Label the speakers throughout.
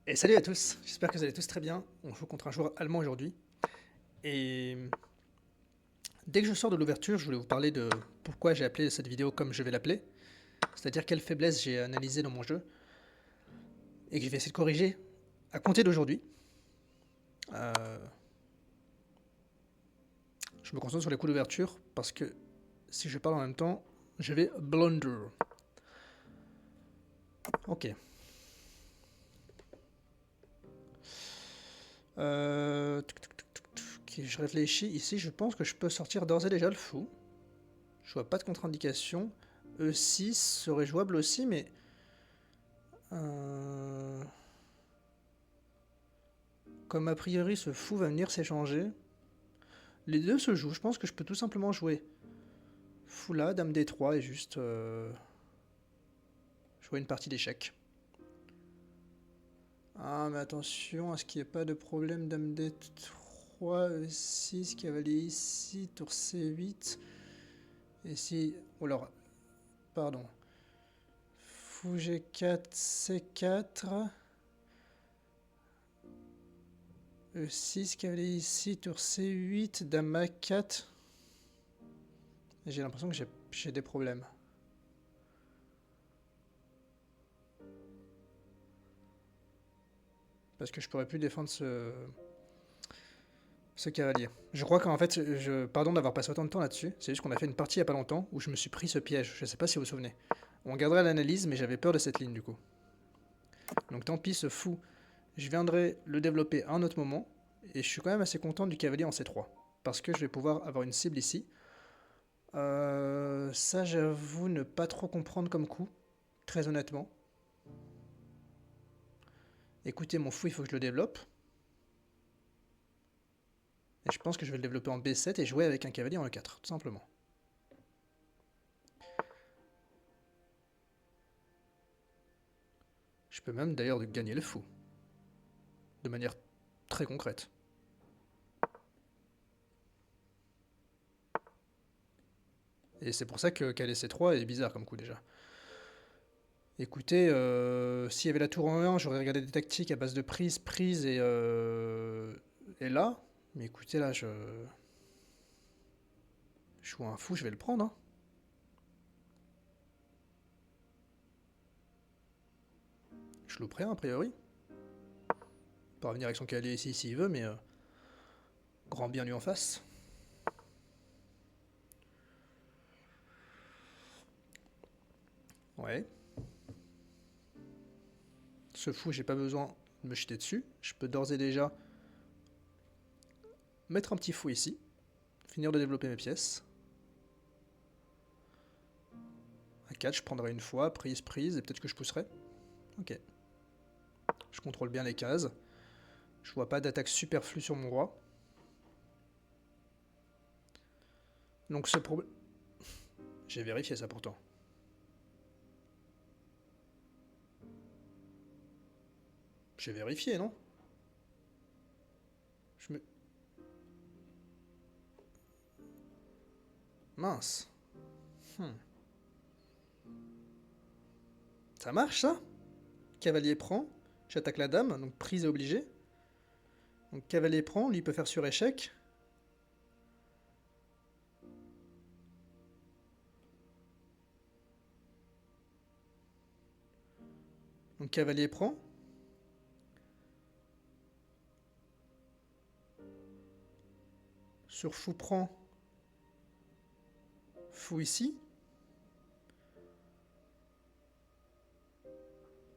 Speaker 1: Et salut à tous, j'espère que vous allez tous très bien. On joue contre un joueur allemand aujourd'hui. Et dès que je sors de l'ouverture, je voulais vous parler de pourquoi j'ai appelé cette vidéo comme je vais l'appeler. C'est-à-dire quelles faiblesses j'ai analysées dans mon jeu et que je vais essayer de corriger à compter d'aujourd'hui. Euh, je me concentre sur les coups d'ouverture parce que si je parle en même temps, je vais blunder. Ok. Ok, je réfléchis ici, je pense que je peux sortir d'ores et déjà le fou. Je vois pas de contre-indication. E6 serait jouable aussi, mais Euh, comme a priori ce fou va venir s'échanger, les deux se jouent. Je pense que je peux tout simplement jouer fou là, dame D3 et juste jouer une partie d'échecs. Ah, mais attention à ce qu'il n'y ait pas de problème. Dame D3, E6, cavalier ici, tour C8. Et si. Oh alors, pardon. Fou G4, C4. E6, cavalier ici, tour C8, dame A4. J'ai l'impression que j'ai des problèmes. Parce que je pourrais plus défendre ce cavalier. Je crois qu'en fait, pardon d'avoir passé autant de temps là-dessus, c'est juste qu'on a fait une partie il y a pas longtemps où je me suis pris ce piège, je sais pas si vous vous souvenez. On gardera l'analyse, mais j'avais peur de cette ligne du coup. Donc tant pis, ce fou, je viendrai le développer à un autre moment, et je suis quand même assez content du cavalier en C3, parce que je vais pouvoir avoir une cible ici. Ça j'avoue ne pas trop comprendre comme coup, très honnêtement. Écoutez, mon fou, il faut que je le développe. Et je pense que je vais le développer en B7 et jouer avec un cavalier en E4, tout simplement. Je peux même d'ailleurs gagner le fou, de manière très concrète. Et c'est pour ça que caler C3 est bizarre comme coup déjà. Écoutez, s'il y avait la tour en E1, j'aurais regardé des tactiques à base de prise, prise et là. Mais écoutez, là, je joue un fou, je vais le prendre. Hein. Je louperai a priori. Il peut revenir avec son cavalier ici s'il veut, mais grand bien lui en face. Ouais. Ce fou, j'ai pas besoin de me jeter dessus. Je peux d'ores et déjà mettre un petit fou ici, finir de développer mes pièces. À 4, je prendrai une fois, prise, prise, et peut-être que je pousserai. Ok. Je contrôle bien les cases. Je vois pas d'attaque superflue sur mon roi. Donc ce problème... J'ai vérifié ça pourtant. J'ai vérifié, non? Je me... Mince. Hmm. Ça marche ça? Cavalier prend. J'attaque la dame, donc prise est obligée. Donc cavalier prend, lui peut faire sur échec. Donc cavalier prend. Sur fou prend. Fou ici.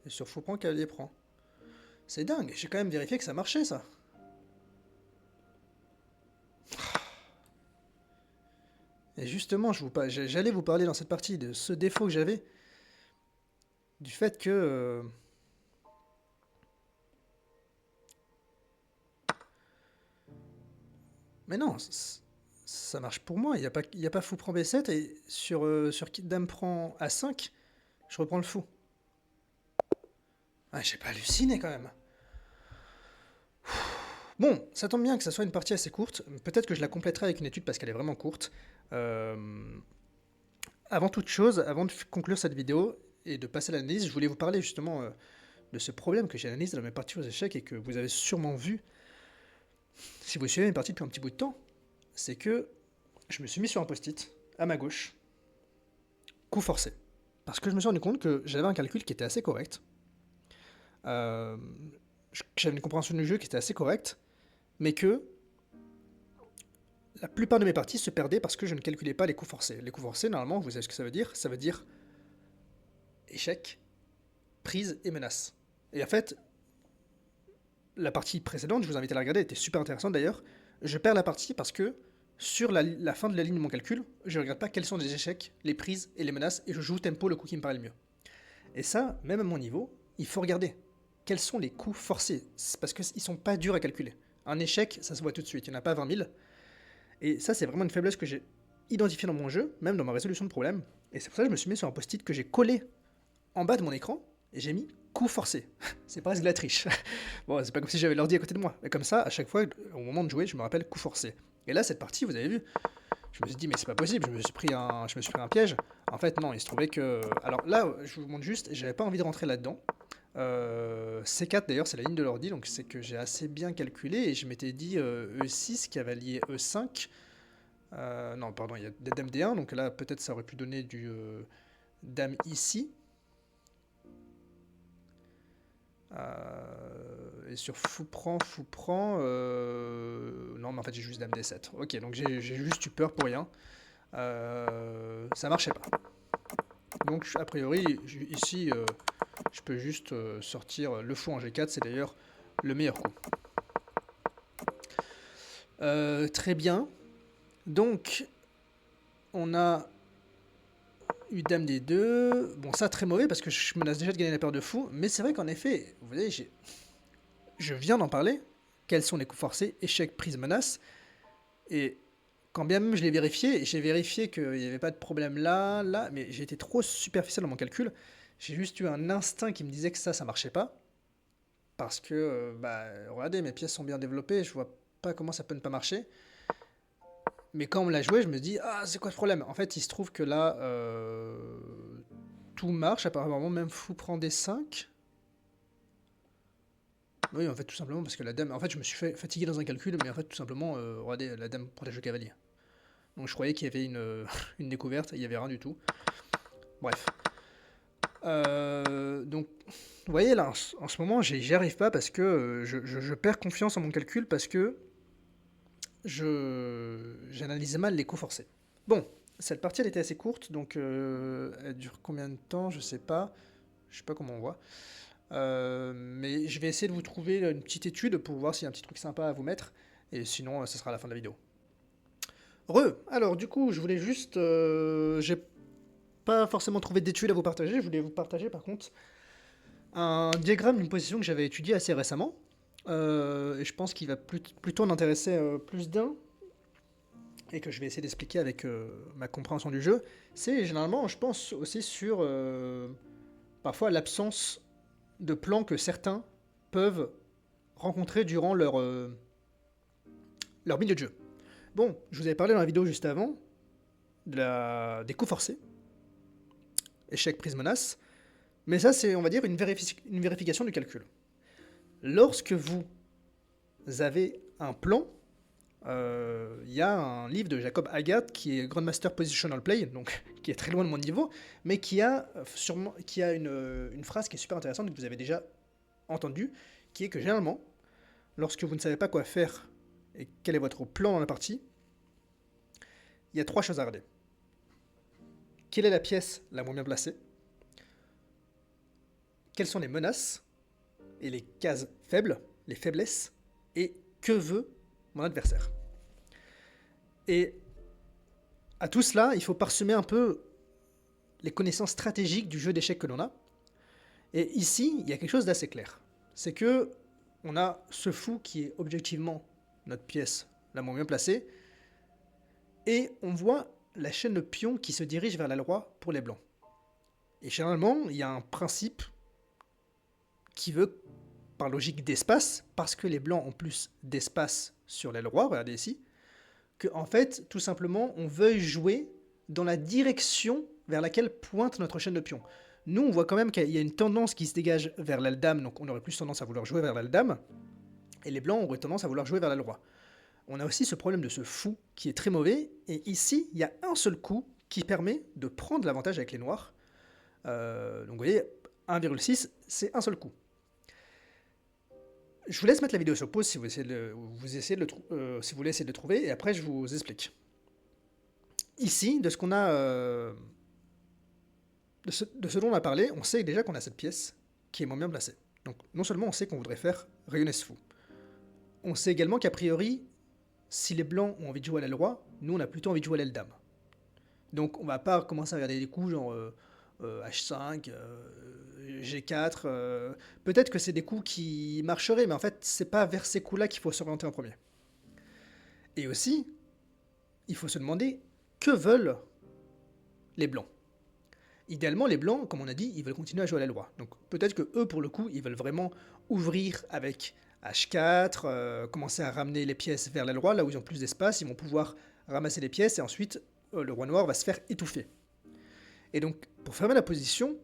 Speaker 1: Et sur fou prend, cavalier prend. C'est dingue, j'ai quand même vérifié que ça marchait ça. Et justement, j'allais vous parler dans cette partie de ce défaut que j'avais. Du fait que... Mais non, ça marche pour moi. Il y a pas fou prend B7 et sur dame prend A5, je reprends le fou. Ah, j'ai pas halluciné quand même. Bon, ça tombe bien que ça soit une partie assez courte. Peut-être que je la compléterai avec une étude parce qu'elle est vraiment courte. Euh, Avant toute chose, avant de conclure cette vidéo et de passer à l'analyse, je voulais vous parler justement de ce problème que j'analyse dans mes parties aux échecs et que vous avez sûrement vu si vous suivez mes parties depuis un petit bout de temps, c'est que je me suis mis sur un post-it à ma gauche, coup forcé. Parce que je me suis rendu compte que j'avais un calcul qui était assez correct. Euh, J'avais une compréhension du jeu qui était assez correcte, mais que la plupart de mes parties se perdaient parce que je ne calculais pas les coups forcés. Les coups forcés, normalement, vous savez ce que ça veut dire? Ça veut dire échec, prise et menace. Et en fait, la partie précédente, je vous invite à la regarder, elle était super intéressante d'ailleurs. Je perds la partie parce que sur la fin de la ligne de mon calcul, je ne regarde pas quels sont les échecs, les prises et les menaces, et je joue tempo le coup qui me paraît le mieux. Et ça, même à mon niveau, il faut regarder quels sont les coups forcés, parce qu'ils ne sont pas durs à calculer. Un échec, ça se voit tout de suite, il n'y en a pas 20 000. Et ça, c'est vraiment une faiblesse que j'ai identifiée dans mon jeu, même dans ma résolution de problème. Et c'est pour ça que je me suis mis sur un post-it que j'ai collé en bas de mon écran, et j'ai mis coup forcé. C'est presque de la triche. Bon, c'est pas comme si j'avais l'ordi à côté de moi. Mais comme ça, à chaque fois, au moment de jouer, je me rappelle coup forcé. Et là, cette partie, vous avez vu, je me suis dit, mais c'est pas possible, je me suis pris un piège. En fait, non, il se trouvait que... Alors là, je vous montre juste, j'avais pas envie de rentrer là-dedans. C4 d'ailleurs, c'est la ligne de l'ordi, donc c'est que j'ai assez bien calculé, et je m'étais dit E6 qui avait lié E5. Non, pardon, il y a Dame D1, donc là, peut-être ça aurait pu donner du Dame ici. Et sur fou prend, non mais en fait j'ai juste Dame D7. Ok, donc j'ai juste eu peur pour rien. Ça marchait pas. Donc a priori ici je peux juste sortir le fou en G4, c'est d'ailleurs le meilleur coup. Très bien. Donc on a eu Dame D2. Bon, ça très mauvais parce que je menace déjà de gagner la paire de fou. Mais c'est vrai qu'en effet, vous voyez, je viens d'en parler. Quels sont les coups forcés? Échec, prise, menace. Et quand bien même je l'ai vérifié, j'ai vérifié qu'il n'y avait pas de problème là, mais j'ai été trop superficiel dans mon calcul. J'ai juste eu un instinct qui me disait que ça marchait pas. Parce que, regardez, mes pièces sont bien développées, je vois pas comment ça peut ne pas marcher. Mais quand on me l'a joué, je me dis, ah, c'est quoi ce problème? En fait, il se trouve que là, tout marche, apparemment, même fou prend des 5. Oui, en fait, tout simplement parce que la dame... En fait, je me suis fait fatiguer dans un calcul, mais en fait, tout simplement, regardez, la dame protège le cavalier. Donc je croyais qu'il y avait une découverte, et il n'y avait rien du tout. Bref. Donc, vous voyez, là, en ce moment, j'y arrive pas parce que je perds confiance en mon calcul parce que j'analysais mal les coups forcés. Bon, cette partie, elle était assez courte, donc elle dure combien de temps? Je sais pas. Je sais pas comment on voit. Mais je vais essayer de vous trouver une petite étude pour voir s'il y a un petit truc sympa à vous mettre. Et sinon, ce sera à la fin de la vidéo. Alors du coup, je voulais juste... j'ai pas forcément trouvé d'étude à vous partager. Je voulais vous partager par contre un diagramme d'une position que j'avais étudiée assez récemment. Et je pense qu'il va plutôt en intéresser plus d'un. Et que je vais essayer d'expliquer avec ma compréhension du jeu. C'est généralement, je pense, aussi sur parfois l'absence de plans que certains peuvent rencontrer durant leur milieu de jeu. Bon, je vous avais parlé dans la vidéo juste avant des coups forcés, échec, prise, menace, mais ça c'est, on va dire, une vérification du calcul. Lorsque vous avez un plan, il y a un livre de Jacob Haggard qui est Grandmaster Positional Play, donc qui est très loin de mon niveau, mais qui a une phrase qui est super intéressante que vous avez déjà entendue, qui est que généralement, lorsque vous ne savez pas quoi faire et quel est votre plan dans la partie, il y a 3 choses à regarder. Quelle est la pièce la moins bien placée? Quelles sont les menaces et les cases faibles, les faiblesses? Et que veut mon adversaire? Et à tout cela, il faut parsemer un peu les connaissances stratégiques du jeu d'échecs que l'on a. Et ici, il y a quelque chose d'assez clair. C'est que on a ce fou qui est objectivement notre pièce la moins bien placée, et on voit la chaîne de pions qui se dirige vers la loi pour les blancs. Et généralement, il y a un principe qui veut, par logique d'espace, parce que les blancs ont plus d'espace sur l'aile roi, regardez ici, que en fait, tout simplement, on veuille jouer dans la direction vers laquelle pointe notre chaîne de pions. Nous, on voit quand même qu'il y a une tendance qui se dégage vers l'aile dame, donc on aurait plus tendance à vouloir jouer vers l'aile dame, et les blancs auraient tendance à vouloir jouer vers l'aile roi. On a aussi ce problème de ce fou qui est très mauvais, et ici, il y a un seul coup qui permet de prendre l'avantage avec les noirs. Donc vous voyez, 1,6, c'est un seul coup. Je vous laisse mettre la vidéo sur pause si vous, si vous voulez essayer de le trouver, et après je vous explique. Ici, de ce qu'on a, de ce dont on a parlé, on sait déjà qu'on a cette pièce qui est moins bien placée. Donc non seulement on sait qu'on voudrait faire rayonner ce fou, on sait également qu'a priori, si les blancs ont envie de jouer à l'aile roi, nous on a plutôt envie de jouer à l'aile dame. Donc on va pas commencer à regarder des coups genre H5, G4. Peut-être que c'est des coups qui marcheraient, mais en fait c'est pas vers ces coups-là qu'il faut s'orienter en premier. Et aussi, il faut se demander que veulent les blancs. Idéalement, les blancs, comme on a dit, ils veulent continuer à jouer à l'aile roi. Donc peut-être que eux, pour le coup, ils veulent vraiment ouvrir avec H4, commencer à ramener les pièces vers l'aile roi, là où ils ont plus d'espace, ils vont pouvoir ramasser les pièces, et ensuite, le roi noir va se faire étouffer. Et donc, pour fermer la position,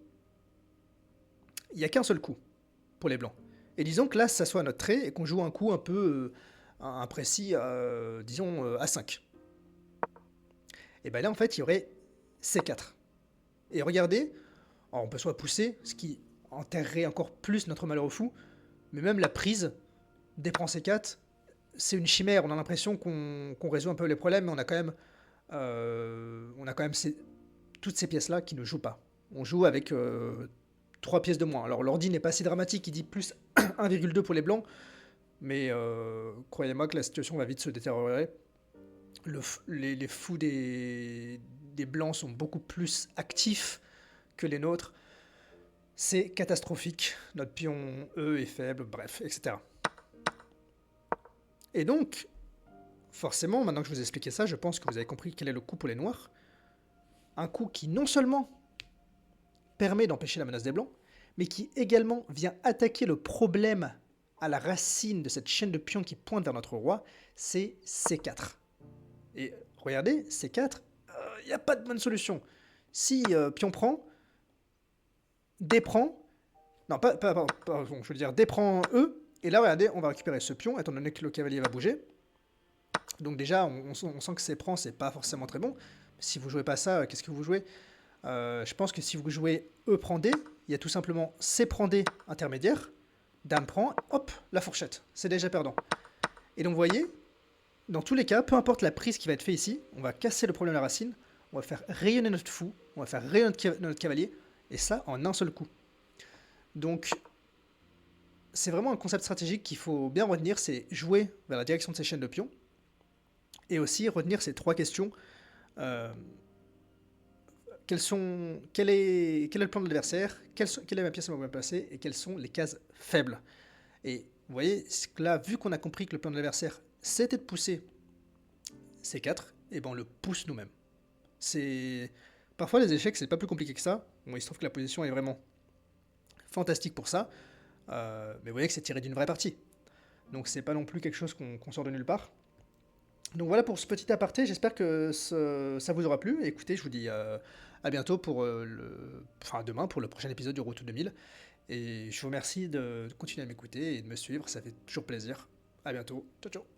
Speaker 1: il n'y a qu'un seul coup pour les blancs. Et disons que là, ça soit notre trait, et qu'on joue un coup un peu imprécis, disons A5. Et bien là, en fait, il y aurait C4. Et regardez, alors on peut soit pousser, ce qui enterrerait encore plus notre malheureux fou, mais même la prise des prend C4, c'est une chimère. On a l'impression qu'on résout un peu les problèmes, mais on a quand même toutes ces pièces-là qui ne jouent pas. On joue avec 3 pièces de moins. Alors l'ordi n'est pas si dramatique, il dit plus 1,2 pour les blancs, mais croyez-moi que la situation va vite se détériorer. Les fous des blancs sont beaucoup plus actifs que les nôtres. C'est catastrophique. Notre pion E est faible, bref, etc. Et donc, forcément, maintenant que je vous ai expliqué ça, je pense que vous avez compris quel est le coup pour les noirs. Un coup qui non seulement permet d'empêcher la menace des blancs, mais qui également vient attaquer le problème à la racine de cette chaîne de pions qui pointe vers notre roi, c'est C4. Et regardez, C4, il n'y a pas de bonne solution. Si pion prend, D prend, non, pardon, je veux dire D prend E, et là, regardez, on va récupérer ce pion, étant donné que le cavalier va bouger. Donc déjà, on sent que C prend, c'est pas forcément très bon. Si vous jouez pas ça, qu'est-ce que vous jouez? Je pense que si vous jouez E prend D, il y a tout simplement C prend D intermédiaire, Dame prend, hop, la fourchette. C'est déjà perdant. Et donc vous voyez, dans tous les cas, peu importe la prise qui va être faite ici, on va casser le problème de la racine, on va faire rayonner notre fou, on va faire rayonner notre cavalier, et ça en un seul coup. Donc, c'est vraiment un concept stratégique qu'il faut bien retenir, c'est jouer vers la direction de ces chaînes de pions, et aussi retenir ces 3 questions. Quel est le plan de l'adversaire, quelle est ma pièce à me placer, et quelles sont les cases faibles. Et vous voyez, là, vu qu'on a compris que le plan de l'adversaire, c'était de pousser C4, et ben on le pousse nous-mêmes. Parfois les échecs, c'est pas plus compliqué que ça. Bon, il se trouve que la position est vraiment fantastique pour ça, mais vous voyez que c'est tiré d'une vraie partie. Donc c'est pas non plus quelque chose qu'on sort de nulle part. Donc voilà pour ce petit aparté, j'espère que ça vous aura plu. Écoutez, je vous dis à bientôt pour demain pour le prochain épisode du Route 2000. Et je vous remercie de continuer à m'écouter et de me suivre, ça fait toujours plaisir. À bientôt, ciao ciao.